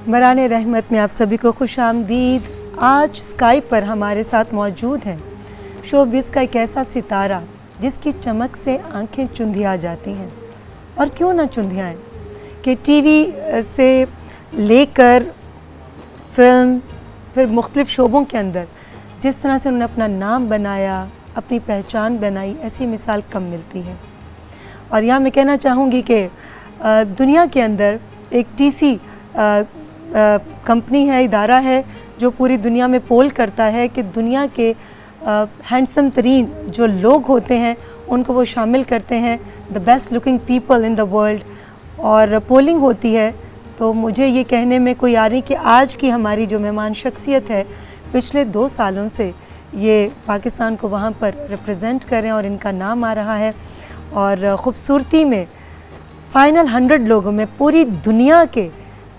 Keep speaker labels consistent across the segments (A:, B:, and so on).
A: बरान रहमत में आप सभी को खुश आमदीद। आज स्काइप पर हमारे साथ मौजूद हैं शोबिज़ का एक ऐसा सितारा जिसकी चमक से आंखें चुंधिया जाती हैं, और क्यों ना चुंधियाएँ कि टीवी से लेकर फिल्म फिर मुख्तलिफ़ शोबों के अंदर जिस तरह से उन्होंने अपना नाम बनाया, अपनी पहचान बनाई, ऐसी मिसाल कम मिलती है। और यहाँ मैं कहना चाहूँगी कि दुनिया के अंदर एक टीसी कंपनी है, इदारा है जो पूरी दुनिया में पोल करता है कि दुनिया के हैंडसम तरीन जो लोग होते हैं उनको वो शामिल करते हैं, the best looking people in the world, और पोलिंग होती है। तो मुझे ये कहने में कोई आ रही कि आज की हमारी जो मेहमान शख्सियत है पिछले 2 सालों से ये पाकिस्तान को वहाँ पर रिप्रेजेंट करें और इनका नाम आ रहा है, और ख़ूबसूरती में फ़ाइनल 100 लोगों में, पूरी दुनिया के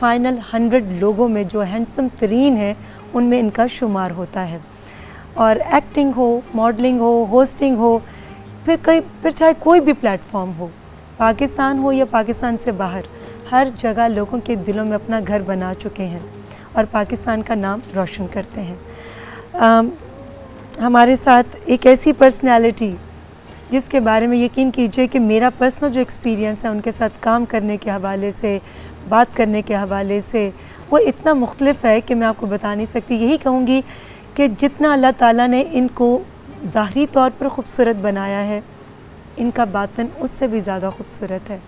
A: फ़ाइनल 100 लोगों में जो हैंडसम तरीन है उनमें इनका शुमार होता है। और एक्टिंग हो, मॉडलिंग हो, होस्टिंग हो, फिर चाहे कोई भी प्लेटफॉर्म हो, पाकिस्तान हो या पाकिस्तान से बाहर, हर जगह लोगों के दिलों में अपना घर बना चुके हैं और पाकिस्तान का नाम रोशन करते हैं। हमारे साथ एक ऐसी पर्सनैलिटी जिसके बारे में यकीन कीजिए कि मेरा पर्सनल जो एक्सपीरियंस है उनके साथ काम करने के हवाले से, बात करने के हवाले से, वो इतना मुख्तलिफ है कि मैं आपको बता नहीं सकती। यही कहूँगी कि जितना अल्लाह ताला ने इनको ज़ाहरी तौर पर ख़ूबसूरत बनाया है, इनका बातन उससे भी ज़्यादा ख़ूबसूरत है।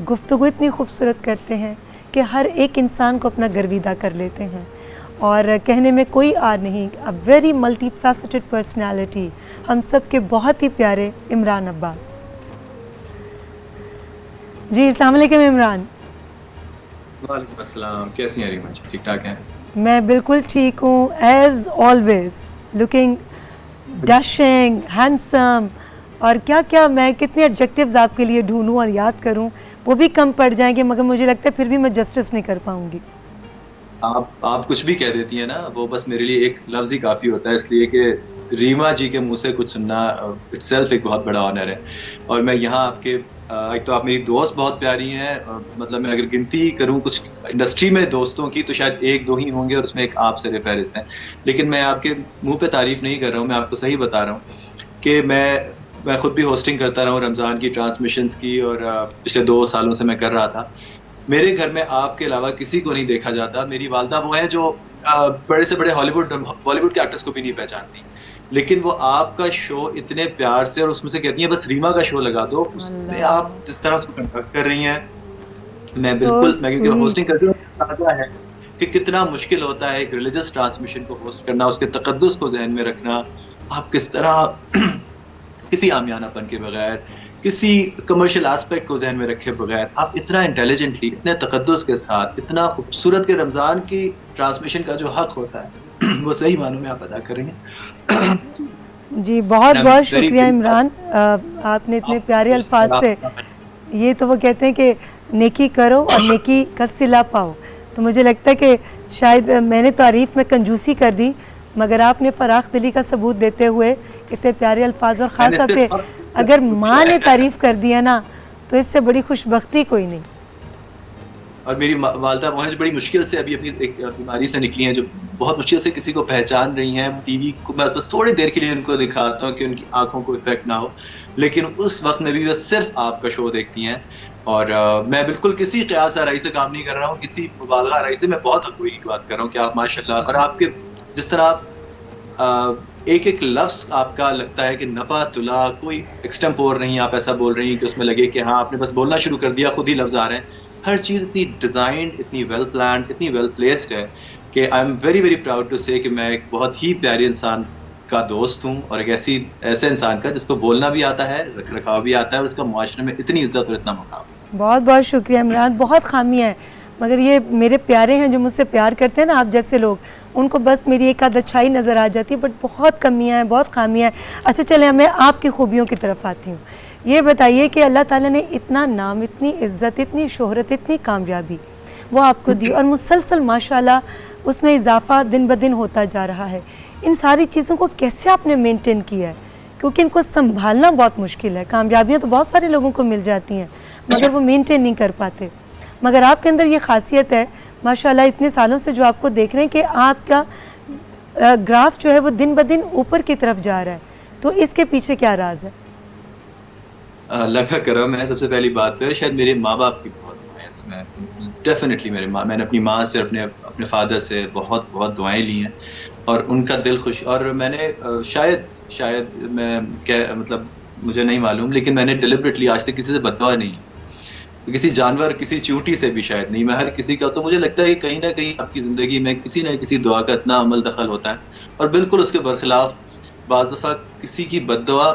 A: गुफ्तगू इतनी खूबसूरत करते हैं कि हर एक इंसान को अपना गर्विदा कर लेते हैं, और कहने में कोई आर नहीं। A very multi faceted personality, हम सब के बहुत ही प्यारे इमरान अब्बास जी। अस्सलाम वालेकुम इमरान।
B: वालेकुम अस्सलाम, कैसी हैं रीमा जी? ठीक ठाक हैं?
A: मैं बिल्कुल ठीक हूँ, as always looking dashing, handsome, और क्या क्या मैं कितने एडजेक्टिव्स आपके लिए ढूंढूं और याद करूं वो भी कम पड़ जाएंगे, मगर मुझे लगता है फिर भी मैं जस्टिस नहीं कर पाऊंगी।
B: आप कुछ भी कह देती हैं ना, वो बस मेरे लिए एक लफ्ज़ ही काफ़ी होता है, इसलिए कि रीमा जी के मुंह से कुछ सुनना इटसेल्फ एक बहुत बड़ा ऑनर है। और मैं यहाँ आपके एक तो आप मेरी दोस्त बहुत प्यारी हैं, मतलब मैं अगर गिनती करूँ कुछ इंडस्ट्री में दोस्तों की तो शायद 1-2 ही होंगे, और उसमें एक आप सिर फहरिस्त हैं। लेकिन मैं आपके मुँह पे तारीफ़ नहीं कर रहा हूँ, मैं आपको सही बता रहा हूँ कि मैं खुद भी होस्टिंग करता रहा हूँ रमज़ान की ट्रांसमिशंस की, और पिछले 2 सालों से मैं कर रहा था। मेरे घर में आपके अलावा किसी को नहीं देखा जाता। मेरी वालदा वो है जो बड़े से बड़े बॉलीवुड के एक्टर्स को भी नहीं पहचानती, लेकिन वो आपका शो इतने प्यार से, और उसमें से कहती हैं बस रीमा का शो लगा दो, उसमें आप जिस तरह उसको कंडक्ट कर रही हैं, मैं क्योंकि होस्टिंग करती हूँ, पता है कि कितना मुश्किल होता है एक रिलीजियस ट्रांसमिशन को होस्ट करना, उसके तकद्दुस को जहन में रखना। आप किस तरह किसी आमियानापन के बगैर, किसी कमर्शियल एस्पेक्ट को जहन में रखे बगैर, आप इतना इंटेलिजेंटली, इतने तकद्दुस के साथ, इतना खूबसूरत के रमज़ान की ट्रांसमिशन का जो हक होता है वो सही मानों में आप अदा करेंगे।
A: जी बहुत बहुत शुक्रिया इमरान, आपने इतने प्यारे अल्फाज से, ये तो वो कहते हैं कि नेकी करो और नेकी का सिला पाओ। तो मुझे लगता है कि शायद मैंने तारीफ़ में कंजूसी कर दी, मगर आपने फराख दिली का सबूत देते हुए इतने प्यारे अल्फाज, और ख़ास तौर पे अगर माँ ने तारीफ़ कर दिया ना तो इससे बड़ी खुशबख्ती कोई नहीं।
B: और मेरी वालदा मुझे बड़ी मुश्किल से अभी अपनी एक बीमारी से निकली हैं, जो बहुत मुश्किल से किसी को पहचान रही हैं। टीवी को मैं बस थोड़ी देर के लिए उनको दिखाता हूँ कि उनकी आंखों को इफेक्ट ना हो, लेकिन उस वक्त में भी बस सिर्फ आपका शो देखती हैं। और मैं बिल्कुल किसी क़यास आराई से काम नहीं कर रहा हूँ, किसी मुबालगा आराई से, मैं बहुत हक़ूक़ी की बात कर रहा हूँ कि आप माशाल्लाह, और आपके जिस तरह आप एक एक लफ्ज़ आपका लगता है कि नपा तुला, कोई एक्सटेम्पोर नहीं, आप ऐसा बोल रही हैं कि उसमें लगे कि हाँ आपने बस बोलना शुरू कर दिया, खुद ही लफ्ज़ आ रहे हैं। हर चीज़ इतनी डिज़ाइंड, इतनी वेल प्लान्ड, इतनी वेल प्लेस्ड है कि I am very very proud to say कि मैं एक बहुत ही प्यारे इंसान का दोस्त हूँ, और एक ऐसे इंसान का जिसको बोलना भी आता है, रख रखाव भी आता है, और उसका मुआशरे में इतनी इज्जत और इतना मकाम।
A: बहुत बहुत शुक्रिया इमरान। बहुत खामियाँ हैं, मगर ये मेरे प्यारे हैं जो मुझसे प्यार करते हैं ना, आप जैसे लोग, उनको बस मेरी एक आध अच्छाई नज़र आ जाती है, बट बहुत कमियां हैं, बहुत खामियां हैं। अच्छा चलें, मैं आपकी खूबियों की तरफ आती हूँ। ये बताइए कि अल्लाह ताला ने इतना नाम, इतनी इज़्ज़त, इतनी शोहरत, इतनी कामयाबी वो आपको दी, और मुसलसल माशाल्लाह उसमें इजाफा दिन ब दिन होता जा रहा है। इन सारी चीज़ों को कैसे आपने मेंटेन किया है? क्योंकि इनको संभालना बहुत मुश्किल है। कामयाबियाँ तो बहुत सारे लोगों को मिल जाती हैं, मगर वो मेंटेन नहीं कर पाते। मगर आपके अंदर ये खासियत है, माशाल्लाह इतने सालों से जो आपको देख रहे हैं कि आपका ग्राफ जो है वो दिन ब दिन ऊपर की तरफ जा रहा है, तो इसके पीछे क्या राज है?
B: अल्लाह का करम है। सबसे पहली बात तो है शायद मेरे माँ बाप की बहुत दुआएं इसमें, डेफिनेटली मैंने अपनी माँ से अपने फादर से बहुत बहुत दुआएं ली हैं और उनका दिल खुश, और मैंने शायद मैं मतलब मुझे नहीं मालूम, लेकिन मैंने डिलिबरेटली आज तक किसी से बददुआ नहीं, किसी जानवर, किसी चींटी से भी शायद नहीं, मैं हर किसी का, तो मुझे लगता है कि कहीं ना कहीं आपकी ज़िंदगी में किसी न किसी दुआ का इतना अमल दखल होता है, और बिल्कुल उसके बरखिलाफ बाज़ दफ़ा किसी की बद्दुआ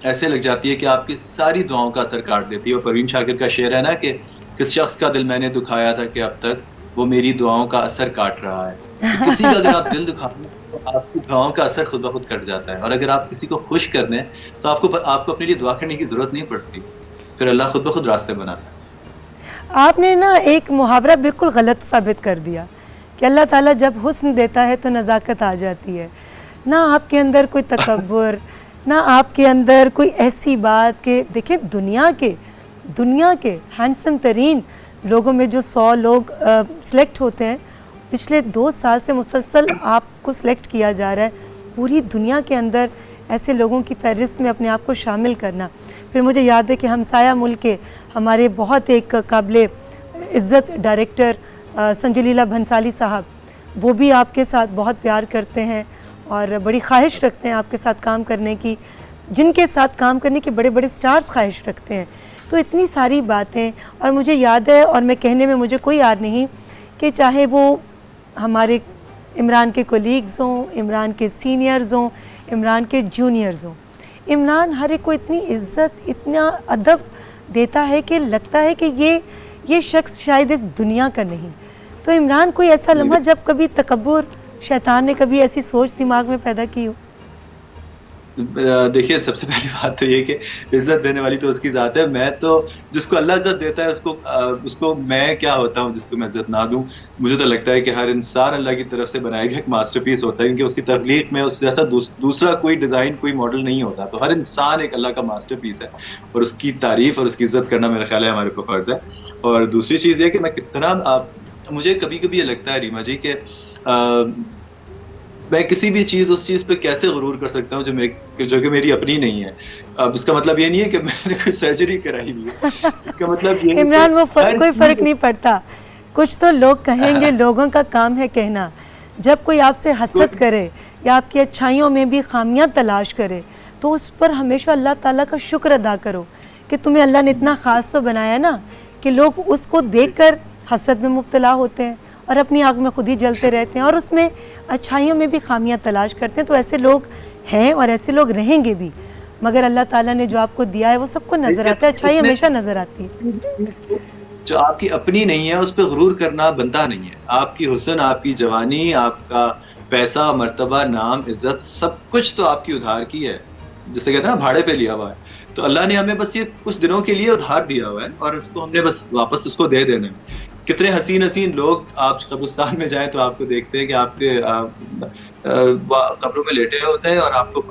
B: ऐसे लग जाती है कि आपकी सारी दुआओं का असर काट देती है। और परवीन शाकिर का शेर है ना कि किस शख्स का दिल मैंने दुखाया था कि अब तक वो मेरी दुआओं का असर काट रहा है। तो किसी का अगर आप दिल दुखा दें तो आपकी दुआओं का असर खुद ब खुद कट जाता है, और अगर आप किसी को खुश कर दें तो आपको अपने लिए दुआ करने की ज़रूरत नहीं पड़ती, फिर अल्लाह खुद ब खुद रास्ते बनाता है।
A: आपने ना एक मुहावरा बिल्कुल गलत साबित कर दिया कि अल्लाह ताला जब हुस्न देता है तो नज़ाकत आ जाती है। ना आपके अंदर कोई तकब्बुर, ना आपके अंदर कोई ऐसी बात कि देखिए दुनिया के हैंडसम तरीन लोगों में जो 100 लोग सिलेक्ट होते हैं, पिछले 2 साल से मुसलसल आपको सिलेक्ट किया जा रहा है। पूरी दुनिया के अंदर ऐसे लोगों की फहरिस्त में अपने आप को शामिल करना। फिर मुझे याद है कि हमसाया मुल्क के हमारे बहुत एक काबिल इज़्ज़त डायरेक्टर संजय लीला भंसाली साहब, वो भी आपके साथ बहुत प्यार करते हैं और बड़ी ख्वाहिश रखते हैं आपके साथ काम करने की, जिनके साथ काम करने की बड़े बड़े स्टार्स ख्वाहिश रखते हैं। तो इतनी सारी बातें, और मुझे याद है, और मैं कहने में मुझे कोई याद नहीं कि चाहे वो हमारे इमरान के कोलीग्स हों, इमरान के सीनियर्स हों, इमरान के जूनियर्स हों, इमरान हर एक को इतनी इज़्ज़त, इतना अदब देता है कि लगता है कि ये शख्स शायद इस दुनिया का नहीं। तो इमरान, कोई ऐसा लम्हा जब कभी तकब्बुर, शैतान ने कभी ऐसी सोच दिमाग में पैदा की हो?
B: देखिए, सबसे पहली बात तो ये कि इज़्ज़त देने वाली तो उसकी ज़ात है। मैं तो, जिसको अल्लाह इज़्ज़त देता है उसको मैं क्या होता हूँ जिसको मैं इज़्ज़त ना दूँ। मुझे तो लगता है कि हर इंसान अल्लाह की तरफ से बनाया गया एक मास्टरपीस होता है, क्योंकि उसकी तख्लीक में उस जैसा दूसरा कोई डिज़ाइन, कोई मॉडल नहीं होता। तो हर इंसान एक अल्लाह का मास्टरपीस है, और उसकी तारीफ़ और उसकी इज़्ज़त करना मेरा ख्याल है हमारे ऊपर फ़र्ज़ है। और दूसरी चीज़ ये कि मैं किस तरह, मुझे कभी-कभी ये लगता है रीमा जी कि मैं किसी भी उस चीज़ पे कैसे गुरूर कर सकता हूँ जो कि मेरी अपनी नहीं है। अब इसका मतलब ये नहीं है कि मैंने कोई सर्जरी कराई हुई है। इसका मतलब ये
A: इमरान, वो कोई फ़र्क नहीं पड़ता। कुछ तो लोग कहेंगे, लोगों का काम है कहना। जब कोई आपसे हसद करे या आपकी अच्छाइयों में भी खामियां तलाश करे, तो उस पर हमेशा अल्लाह ताला का शुक्र अदा करो कि तुम्हें अल्लाह ने इतना ख़ास तो बनाया ना कि लोग उसको देखकर हसद में मुब्तला होते हैं और अपनी आग में खुद ही जलते रहते हैं, और उसमें अच्छाइयों में भी खामियां तलाश करते हैं। तो ऐसे लोग हैं और ऐसे लोग रहेंगे भी, मगर अल्लाह ताला ने जो आपको दिया है वो सबको नज़र आता है, अच्छाई हमेशा नज़र आती है।
B: जो आपकी अपनी नहीं है उस पर गुरूर करना बनता नहीं है। आपकी हुस्न, आपकी जवानी, आपका पैसा, मर्तबा, नाम, इज्जत, सब कुछ तो आपकी उधार की है, जिसे कहते हैं ना भाड़े पे लिया हुआ है। तो अल्लाह ने हमें बस ये कुछ दिनों के लिए उधार दिया हुआ है, और उसको हमने बस वापस उसको दे देना है। कितने हसीन लोग, आप कब्रिस्तान में जाएं तो आपको देखते हैं कि आपके कब्रों में लेटे होते हैं, और आपको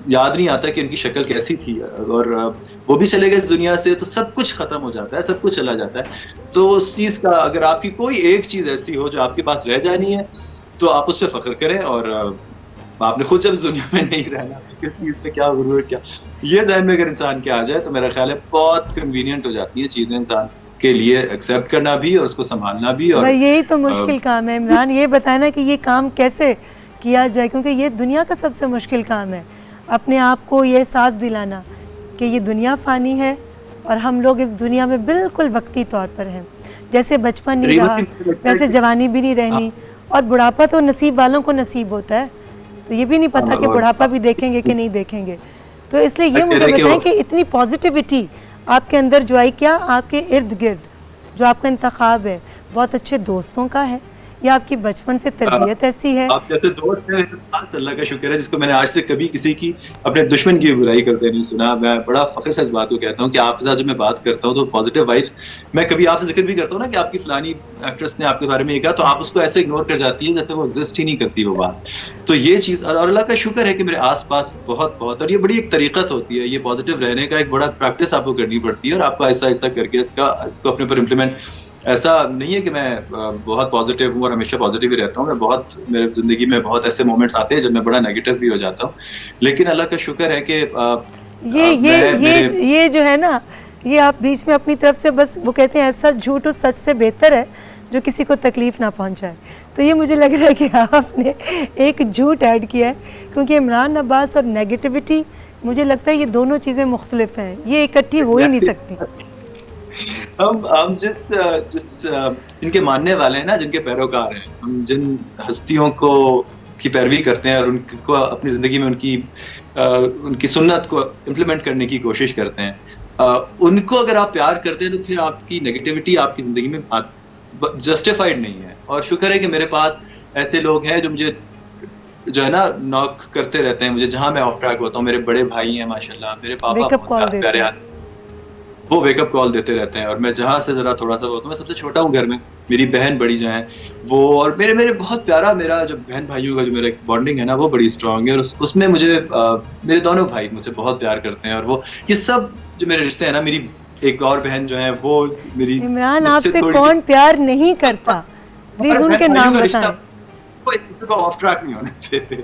B: याद नहीं आता कि उनकी शक्ल कैसी थी, और वो भी चले गए इस दुनिया से, तो सब कुछ खत्म हो जाता है, सब कुछ चला जाता है। तो उस चीज़ का, अगर आपकी कोई एक चीज़ ऐसी हो जो आपके पास रह जानी है, तो आप उस पर फख्र करें। और आपने खुद जब इस दुनिया में नहीं रहना, तो किस चीज़ पे क्या गुरूर, क्या, ये ज़हन में अगर इंसान के आ जाए तो मेरा ख्याल है बहुत कन्वीनियंट हो जाती है चीज़ें इंसान के लिए, एक्सेप्ट करना भी और उसको संभालना भी। और
A: यही तो मुश्किल काम है इमरान, ये बताना कि ये काम कैसे किया जाए, क्योंकि ये दुनिया का सबसे मुश्किल काम है, अपने आप को ये एहसास दिलाना कि ये दुनिया फ़ानी है और हम लोग इस दुनिया में बिल्कुल वक्ती तौर पर हैं। जैसे बचपन नहीं रहा वैसे जवानी भी नहीं रहनी, और बुढ़ापा तो नसीब वालों को नसीब होता है, तो ये भी नहीं पता कि बुढ़ापा भी देखेंगे कि नहीं देखेंगे। तो इसलिए ये मुझे बताएं कि इतनी पॉजिटिविटी आपके अंदर जो आई, क्या आपके इर्द गिर्द जो आपका इंतखाब है बहुत अच्छे दोस्तों का है, या आपकी बचपन से तरबियत ऐसी है?
B: आप जैसे दोस्त हैं, अल्लाह का शुक्र है, जिसको मैंने आज तक कभी किसी की, अपने दुश्मन की बुराई करते नहीं सुना। मैं बड़ा फख्र से इस बात को कहता हूँ कि आपके साथ जब मैं बात करता हूँ तो पॉजिटिव वाइब्स, मैं कभी आपसे जिक्र भी करता हूँ ना कि आपकी फलानी एक्ट्रेस ने आपके बारे में ये कहा, तो आप उसको ऐसे इग्नोर कर जाती है जैसे वो एग्जिस्ट ही नहीं करती वो बात। तो ये चीज़, और अल्लाह का शुक्र है कि मेरे आस पास बहुत, और ये बड़ी एक तरीक़त होती है, ये पॉजिटिव रहने का एक बड़ा प्रैक्टिस आपको करनी पड़ती है, और आपको ऐसा करके इसको अपने पर इम्प्लीमेंट ایسا نہیں ہے کہ میں بہت پازیٹیو ہوں اور ہمیشہ پازیٹیو ہی رہتا ہوں. میں بہت میرے زندگی میں بہت ایسے مومنٹس آتے ہیں جب میں بڑا نیگیٹو بھی ہو جاتا ہوں, لیکن اللہ کا شکر ہے کہ
A: یہ جو ہے نا, یہ آپ بیچ میں اپنی طرف سے بس وہ کہتے ہیں ایسا جھوٹ و سچ سے بہتر ہے جو کسی کو تکلیف نہ پہنچائے. تو یہ مجھے لگ رہا ہے کہ آپ نے ایک جھوٹ ایڈ کیا ہے, کیونکہ عمران عباس اور نیگیٹیوٹی مجھے لگتا ہے یہ دونوں چیزیں مختلف ہیں, یہ اکٹھی ہو ہی نہیں سکتی.
B: ہم جس ان کے ماننے والے ہیں نا, جن کے پیروکار ہیں, ہم جن ہستیوں کی پیروی کرتے ہیں اور ان کو اپنی زندگی میں ان کی سنت کو امپلیمنٹ کرنے کی کوشش کرتے ہیں, ان کو اگر آپ پیار کرتے ہیں تو پھر آپ کی نیگیٹیوٹی آپ کی زندگی میں جسٹیفائڈ نہیں ہے. اور شکر ہے کہ میرے پاس ایسے لوگ ہیں جو مجھے جو ہے نا ناک کرتے رہتے ہیں مجھے جہاں میں آف ٹریک ہوتا ہوں. میرے بڑے بھائی ہیں ماشاءاللہ, میرے پاپا بہت پیارے آدمی, وہ ویک اپ کال دیتے رہتے ہیں. اور میں جہاں سے ذرا تھوڑا سا ہوتا ہوں, میں سب سے چھوٹا ہوں گھر میں, میری بہن بڑی جو ہیں وہ, اور میرے بہت پیارا میرا جو بہن بھائیوں کا جو میرا بانڈنگ ہے نا وہ بڑی اسٹرانگ ہے. اور اس میں مجھے میرے دونوں بھائی مجھے بہت پیار کرتے ہیں. اور وہ یہ سب جو میرے رشتے ہیں نا, میری ایک اور بہن جو ہیں وہ میری
A: عمران آپ سے کون پیار نہیں کرتا, پلیز ان کے نام بتائیں.
B: آف ٹریک نہیں ہونے دیتے.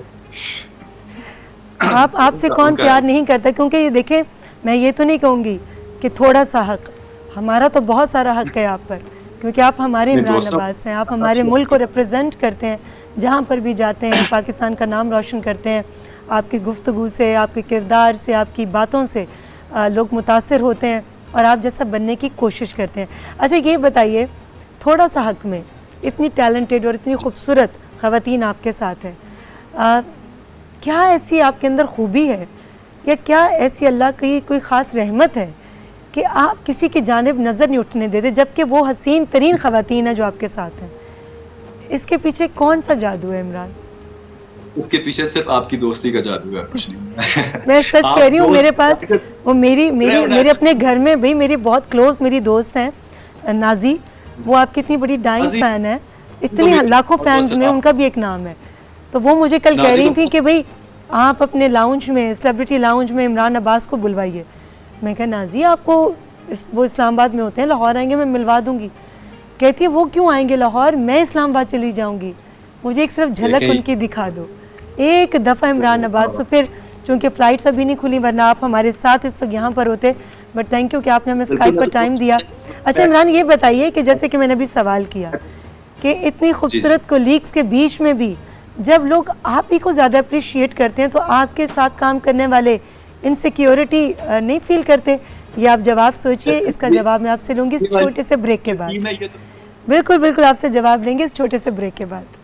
A: آپ سے کون پیار نہیں کرتا, کیونکہ یہ دیکھیں میں یہ تو نہیں کہوں گی کہ تھوڑا سا حق, ہمارا تو بہت سارا حق ہے آپ پر, کیونکہ آپ ہمارے عمران عباس ہیں, آپ ہمارے ملک کو ریپرزینٹ کرتے ہیں جہاں پر بھی جاتے ہیں, پاکستان کا نام روشن کرتے ہیں. آپ کی گفتگو سے, آپ کے کردار سے, آپ کی باتوں سے لوگ متاثر ہوتے ہیں اور آپ جیسا بننے کی کوشش کرتے ہیں. اچھا یہ بتائیے, تھوڑا سا حق میں اتنی ٹیلنٹڈ اور اتنی خوبصورت خواتین آپ کے ساتھ ہیں, کیا ایسی آپ کے اندر خوبی ہے یا کیا ایسی اللہ کی کوئی خاص رحمت ہے کہ آپ کسی کی جانب نظر نہیں اٹھنے دیتے جبکہ وہ حسین ترین خواتین ہیں جو آپ کے ساتھ ہیں؟ اس کے پیچھے کون سا جادو ہے عمران؟
B: اس کے پیچھے صرف آپ کی دوستی کا جادو ہے, کچھ نہیں.
A: میں سچ کہہ رہی ہوں, میرے پاس وہ میرے اپنے گھر میں بھائی میری بہت کلوز میری دوست ہیں نازی, وہ آپ کی اتنی بڑی ڈائنگ فین ہے, اتنی لاکھوں فینز میں ان کا بھی ایک نام ہے. تو وہ مجھے کل کہہ رہی تھیں کہ بھئی آپ اپنے لاؤنج میں, سیلیبریٹی لاؤنج میں عمران عباس کو بلوائیے. میں کہا نازی آپ کو وہ اسلام آباد میں ہوتے ہیں, لاہور آئیں گے میں ملوا دوں گی. کہتی ہے وہ کیوں آئیں گے لاہور, میں اسلام آباد چلی جاؤں گی, مجھے ایک صرف جھلک ان کی دکھا دو ایک دفعہ عمران عباس. تو پھر چونکہ فلائٹس ابھی نہیں کھلی ورنہ آپ ہمارے ساتھ اس وقت یہاں پر ہوتے, بٹ تھینک یو کہ آپ نے ہمیں اسکائپ پر ٹائم دیا. اچھا عمران یہ بتائیے کہ جیسے کہ میں نے ابھی سوال کیا کہ اتنی خوبصورت کولیگس کے بیچ میں بھی جب لوگ آپ ہی کو زیادہ اپریشیٹ کرتے ہیں تو آپ کے ساتھ کام کرنے والے انسیکیورٹی نہیں فیل کرتے؟ یہ آپ جواب سوچئے, اس کا جواب میں آپ سے لوں گی اس چھوٹے سے بریک کے بعد. بالکل آپ سے جواب لیں گے اس چھوٹے سے بریک کے بعد.